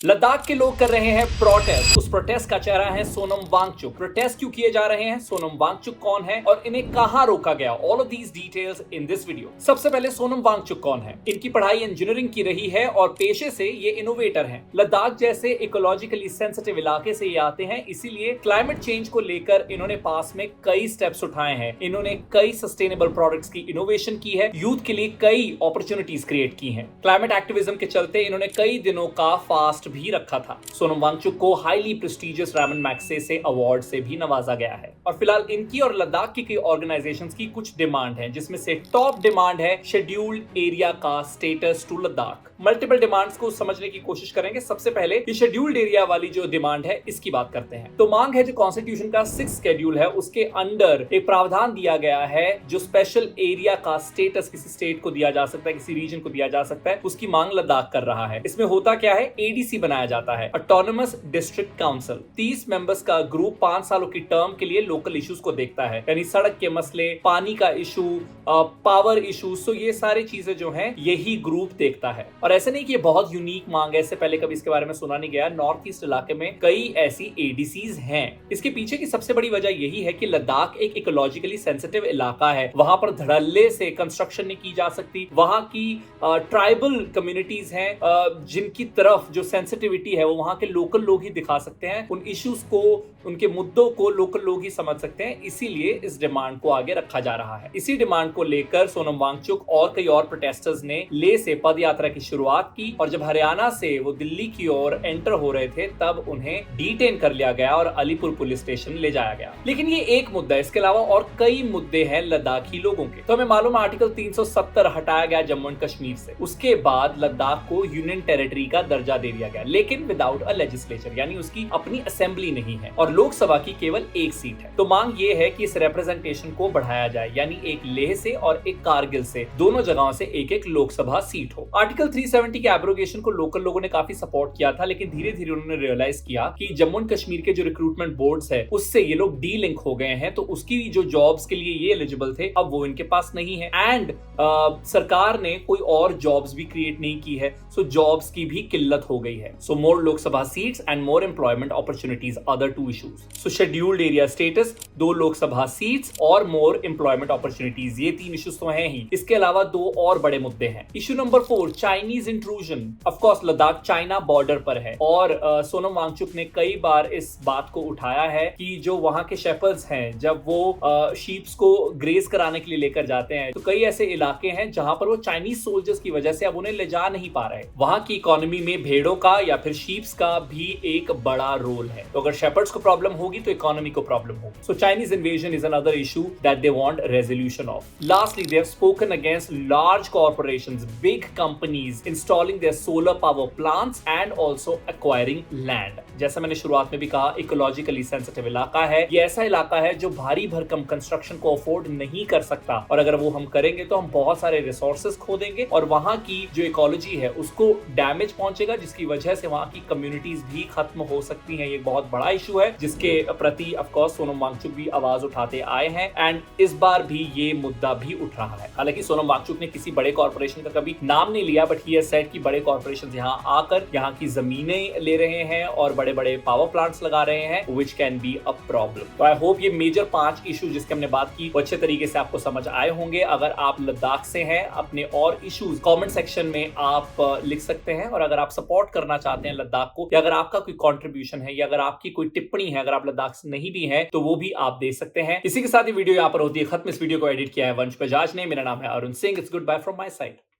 लद्दाख के लोग कर रहे हैं प्रोटेस्ट। उस प्रोटेस्ट का चेहरा है सोनम वांगचुक। प्रोटेस्ट क्यों किए जा रहे हैं, सोनम वांगचुक कौन है और इन्हें कहां रोका गया, all of these details in this video. सबसे पहले सोनम वांगचुक कौन है। इनकी पढ़ाई इंजीनियरिंग की रही है और पेशे से ये इनोवेटर हैं। लद्दाख जैसे इकोलॉजिकली सेंसिटिव इलाके से ये आते हैं, इसीलिए क्लाइमेट चेंज को लेकर इन्होंने पास में कई स्टेप्स उठाए हैं। इन्होंने कई सस्टेनेबल प्रोडक्ट्स की इनोवेशन की है, यूथ के लिए कई अपॉर्चुनिटीज क्रिएट की हैं। क्लाइमेट एक्टिविज्म के चलते इन्होंने कई दिनों का फास्ट भी रखा था। सोनम वांगचुक को highly prestigious Raman Magsaysay award से भी नवाजा गया है। और फिलहाल इनकी और लद्दाख की कई ऑर्गेनाइजेशंस की कुछ डिमांड है, जिसमें से टॉप डिमांड है शेड्यूल्ड एरिया का status to Ladakh. Multiple demands को समझने की कोशिश करेंगे। सबसे पहले ये शेड्यूल्ड एरिया वाली जो डिमांड है इसकी बात करते हैं। तो मांग है जो कॉन्स्टिट्यूशन का 6th शेड्यूल है उसके अंडर एक प्रावधान दिया गया है जो स्पेशल एरिया का स्टेटस किसी स्टेट को दिया जा सकता है, किसी रीजन को दिया जा सकता है, उसकी मांग लद्दाख कर रहा है। इसमें होता क्या है, एडीसी बनाया जाता है, ऑटोनोमस डिस्ट्रिक्ट काउंसिल। 30 मेंबर्स का ग्रुप 5 सालों की टर्म के लिए लोकल इश्यूज को देखता है, यानी सड़क के मसले, पानी का इशू, पावर इशूज, तो ये सारी चीजें जो हैं यही ग्रुप देखता है। और ऐसे नहीं कि ये बहुत यूनिक मांग है, इससे पहले कभी इसके बारे में सुना नहीं गया। नॉर्थ ईस्ट इलाके में कई ऐसी एडीसीज हैं। इसके पीछे की सबसे बड़ी वजह यही है कि लद्दाख एक इकोलॉजिकली सेंसिटिव इलाका है। वहां पर धड़ल्ले से कंस्ट्रक्शन नहीं की जा सकती। वहां की ट्राइबल कम्युनिटीज हैं जिनकी तरफ जो सेंसिटिविटी है वो वहां के लोकल लोग ही दिखा सकते हैं। उन इश्यूज को, उनके मुद्दों को लोकल लोग ही समझ सकते हैं, इसीलिए इस डिमांड को आगे रखा जा रहा है। इसी डिमांड को लेकर सोनम वांगचुक और कई और प्रोटेस्टर्स ने ले से पद यात्रा की शुरुआत की और जब हरियाणा से वो दिल्ली की ओर एंटर हो रहे थे तब उन्हें डिटेन कर लिया गया और अलीपुर पुलिस स्टेशन ले जाया गया। लेकिन ये एक मुद्दा है, इसके अलावा और कई मुद्दे हैं लद्दाखी लोगों के। तो हमें मालूम है आर्टिकल 370 हटाया गया जम्मू एंड कश्मीर से। उसके बाद लद्दाख को यूनियन टेरिटरी का दर्जा दे दिया गया, लेकिन विदाउट अ लेजिस्लेचर, यानी उसकी अपनी असेंबली नहीं है और लोकसभा की केवल एक सीट है। तो मांग ये है कि इस रिप्रेजेंटेशन को बढ़ाया जाए, यानी एक लेह से और एक कारगिल से, दोनों जगहों से एक एक लोकसभा सीट हो। आर्टिकल 370 के एब्रोगेशन को लोकल लोगों ने काफी सपोर्ट किया था, लेकिन धीरे धीरे उन्होंने रियलाइज किया कि जम्मू एंड कश्मीर के जो रिक्रूटमेंट बोर्ड्स है उससे ये लोग डी लिंक हो गए हैं, तो उसकी जो जॉब्स के लिए ये एलिजिबल थे अब वो इनके पास नहीं है। एंड सरकार ने कोई और जॉब्स भी क्रिएट नहीं की है, सो जॉब्स की भी किल्लत हो गई है। सो मोर Lok Sabha seats and more employment opportunities, other 2 issues. So scheduled area status, 2 Lok Sabha seats और मोर एम्प्लॉयमेंट अपॉर्चुनिटीज, ये 3 इश्यूज तो हैं ही। इसके अलावा 2 और बड़े मुद्दे हैं। Issue number 4, Chinese intrusion. Of course Ladakh China border पर है और सोनम वांगचुक ने कई बार इस बात को उठाया है कि जो वहां के शेपर्ड्स हैं जब वो शीप्स को ग्रेज कराने के लिए लेकर जाते हैं तो कई ऐसे इलाके हैं जहां पर वो चाइनीज सोल्जर्स की वजह से अब उन्हें ले जा नहीं पा रहे। वहां की इकोनॉमी में भेड़ों का या फिर शीप्स का भी एक बड़ा रोल है, तो अगर शेपर्ड्स को प्रॉब्लम होगी तो इकोनॉमी को प्रॉब्लम होगी। So Chinese invasion is another issue that they want resolution of. Lastly they have spoken against large corporations, big companies installing their solar power plants and also acquiring land. जैसा मैंने शुरुआत में भी कहा, ecologically sensitive इलाका है। ये ऐसा इलाका है जो भारी भरकम कंस्ट्रक्शन को अफोर्ड नहीं कर सकता और अगर वो हम करेंगे तो हम बहुत सारे रिसोर्सेज खो देंगे और वहां की जो इकोलॉजी है उसको डैमेज पहुंचेगा, जिसकी वजह से वहां की कम्युनिटीज भी खत्म हो सकती हैं। ये बहुत बड़ा इशू है जिसके प्रति ऑफ कोर्स सोनम वांगचुक भी आवाज उठाते आए हैं एंड इस बार भी ये मुद्दा भी उठ रहा है। हालांकि सोनम वांगचुक ने किसी बड़े कॉर्पोरेशन का कभी नाम नहीं लिया, बट ही हैज सेड कि बड़े कॉर्पोरेशंस यहाँ आकर यहाँ की जमीनें ले रहे हैं और बड़े बड़े पावर प्लांट्स लगा रहे हैं, which can be a problem. तो आई होप ये मेजर 5 इशू जिसके हमने बात की वो अच्छे तरीके से आपको समझ आए होंगे। अगर आप लद्दाख से हैं, अपने और इश्यूज कमेंट सेक्शन में आप लिख सकते हैं और अगर आप सपोर्ट करना चाहते हैं लद्दाख को, या अगर आपका कोई कंट्रीब्यूशन है या अगर आपकी कोई टिप्पणी है, अगर आप लद्दाख से नहीं भी हैं तो वो भी आप दे सकते हैं। इसी के साथ ये वीडियो यहाँ पर होती है खत्म। इस वीडियो को एडिट किया है वंश बजाज ने। मेरा नाम है Arun Singh. It's goodbye from my side.